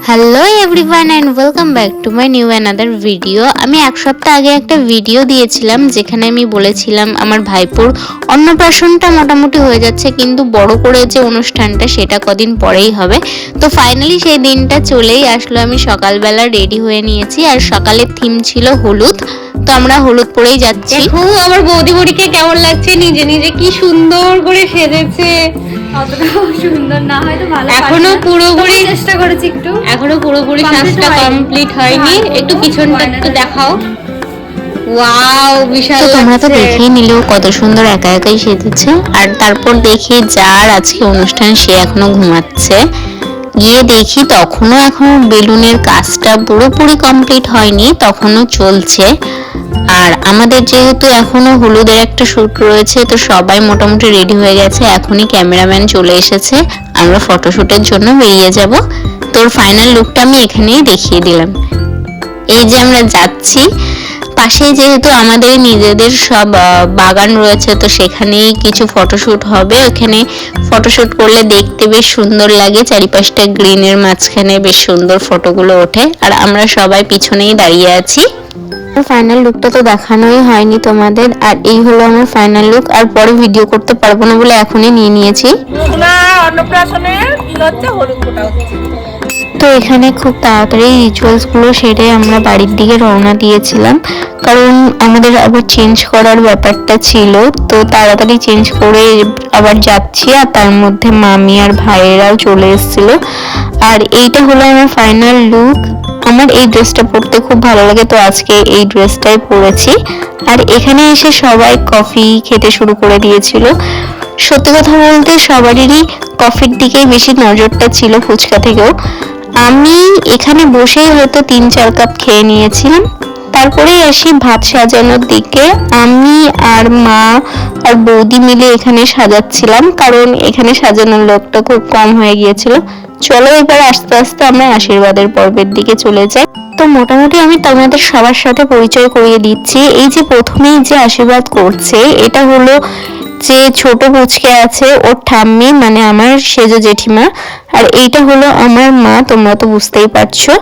Hello everyone and welcome back to my new another video. আমি এক সপ্তাহ আগে একটা ভিডিও দিয়েছিলাম যেখানে আমি বলেছিলাম আমার ভাইপোর অন্নপ্রাশনটা মোটামুটি হয়ে যাচ্ছে, কিন্তু বড় করে যে অনুষ্ঠানটা সেটা কদিন পরেই হবে। তো ফাইনালি সেই দিনটা চলেই আসলো। আমি সকালবেলা রেডি হয়ে নিয়েছি আর সকালের থিম ছিল হলুদ, তো আমরা হলুদ পরেই যাচ্ছি। দেখো আমার বৌদি বুড়িকে কেমন লাগছে, নিজে নিজে কি সুন্দর করে সেজেছে। সুন্দর না হয়তো ভালো, এখনো পুরোপুরি চেষ্টা করেছি একটু, এখনো পুরোপুরি সাজটা কমপ্লিট হয়নি। একটু পিছনটা একটু দেখাও। ওয়াও, বিশাল তো তোমরা তো লাগছে। দেখেই নিলেও কত সুন্দর একা একাই সেজেছে। আর তারপর দেখি যার আজকে অনুষ্ঠান সে এখনো ঘুমাচ্ছে। গিয়ে দেখি এখনো বেলুনের কাজটা পুরোপুরি কমপ্লিট হয়নি, তখনও চলছে। আর আমাদের যেহেতু এখনো হলুদের একটা শুট রয়েছে, তো সবাই মোটামুটি রেডি হয়ে গেছে। এখনই ক্যামেরাম্যান চলে এসেছে, আমরা ফটোশুটের জন্য বেরিয়ে যাব। তোর ফাইনাল লুকটা আমি এখানেই দেখিয়ে দিলাম। এই যে আমরা যাচ্ছি, পাশে যেহেতু আমাদের নিজেদের সব বাগান রয়েছে, তো সেখানেই কিছু ফটোশুট হবে। ওখানে ফটোশুট করলে দেখতে বেশ সুন্দর লাগে, চারিপাশটা গ্রিনের মাঝখানে বেশ সুন্দর ফটোগুলো ওঠে। আর আমরা সবাই পিছনেই দাঁড়িয়ে আছি। ফাইনাল লুকটা তো দেখানোই হয়নি তোমাদের, আর এই হলো আমার ফাইনাল লুক। আর পরে ভিডিও করতে পারবো না বলে এখনই নিয়ে নিয়েছি। তো এখানে খুব তাড়াতাড়ি রিচুয়ালস গুলো সেরে আমরা বাড়ির দিকে রওনা দিয়েছিলাম, কারণ আমাদের আবার চেঞ্জ করার ব্যাপারটা ছিল। তো তাড়াতাড়ি চেঞ্জ করে আবার যাচ্ছি, আর তার মধ্যে মামি আর ভাইয়েরাও চলে এসেছিল। আর এইটা হলো আমার ফাইনাল লুক। আমার এই ড্রেসটা পরতে খুব ভালো লাগে, তো আজকে এই ড্রেসটাই পরেছি। আর এখানে এসে সবাই কফি খেতে শুরু করে দিয়েছিল। সত্যি কথা বলতে সবারই কফির দিকেই বেশি নজরটা ছিল, ফুচকা থেকেও। আমি এখানে বসেই হয়তো 3-4 কাপ খেয়ে নিয়েছিলাম। তারপরেই আসি ভাত সাজানোর দিকে। আমি আর মা আর বৌদি মিলে এখানে সাজাচ্ছিলাম, কারণ এখানে সাজানোর লোকটা খুব কম হয়ে গিয়েছিল। চলো এবার আস্তে আস্তে আমরা আশীর্বাদের পর্বের দিকে চলে যাই। তো মোটামুটি আমি তোমাদের সবার সাথে পরিচয় করিয়ে দিচ্ছি। এই যে প্রথমেই যে আশীর্বাদ করছে, এটা হলো যে ছোট পুচকে আছে ওর ঠাম্মি, মানে আমার সেজো জেঠিমা। আর এইটা হলো আমার মা, তোমরা তো বুঝতেই পারছো।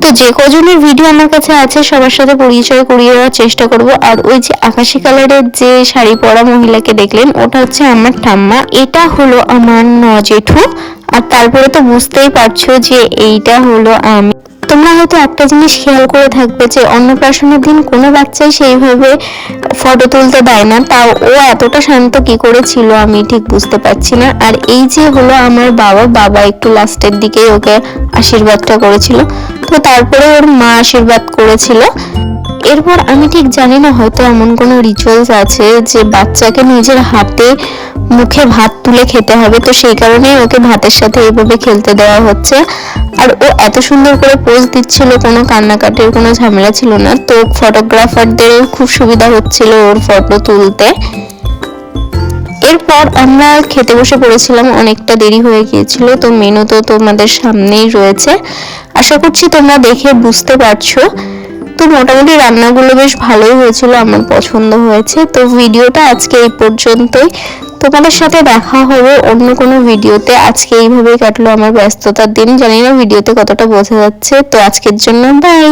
তো যে কজনের ভিডিও আমার কাছে আছে সবার সাথে পরিচয় করিয়ে দেওয়ার চেষ্টা করব। আর ওই যে আকাশি কালারের যে শাড়ি পরা মহিলাকে দেখলেন, ওটা হচ্ছে আমার ঠাম্মা। এটা হলো আমার জেঠু। আর তারপরে তো বুঝতেই পারছো যে এইটা হলো আমি। তোমরা হয়তো একটা জিনিস খেয়াল করে থাকবে যে অন্নপ্রাশনের দিন কোনো বাচ্চাই সেইভাবে ফটো তুলতে দেয় না, তাও ও এতটা শান্ত কি করে ছিল আমি ঠিক বুঝতে পারছি না। আর এই যে হলো আমার বাবা একটু লাস্টের দিকেই ওকে আশীর্বাদটা করেছিল, তো তারপরে ওর মা আশীর্বাদ করেছিল। এরপর আমি ঠিক জানি না, হয়তো এমন কোনো রিচুয়ালস আছে যে বাচ্চাকে নিজের হাতে মুখে ভাত তুলে খেতে হবে, তো সেই কারণেই ওকে ভাতের সাথে এইভাবে খেলতে দেওয়া হচ্ছে। আর ও এত সুন্দর করে পোজ দিচ্ছিল, কোনো কান্নাকাটির কোনো ঝামেলা ছিল না। তো ফটোগ্রাফারদের খুব সুবিধা হচ্ছিল ওর ফটো তুলতে। এরপর আমরা খেতে বসে পড়েছিলাম, অনেকটা দেরি হয়ে গিয়েছিল। তো মেনু তো তোমাদের সামনেই রয়েছে, আশা করছি তোমরা দেখে বুঝতে পারছো। তো মোটামুটি রান্নাগুলো বেশ ভালোই হয়েছিল, আমার পছন্দ হয়েছে। তো ভিডিওটা আজকে এই পর্যন্তই। তোমাদের সাথে দেখা হবে অন্য কোনো ভিডিওতে। আজকে এইভাবেই কাটলো আমার ব্যস্ততার দিন, জানি না ভিডিওতে কতটা বোঝা যাচ্ছে। তো আজকের জন্য বাই।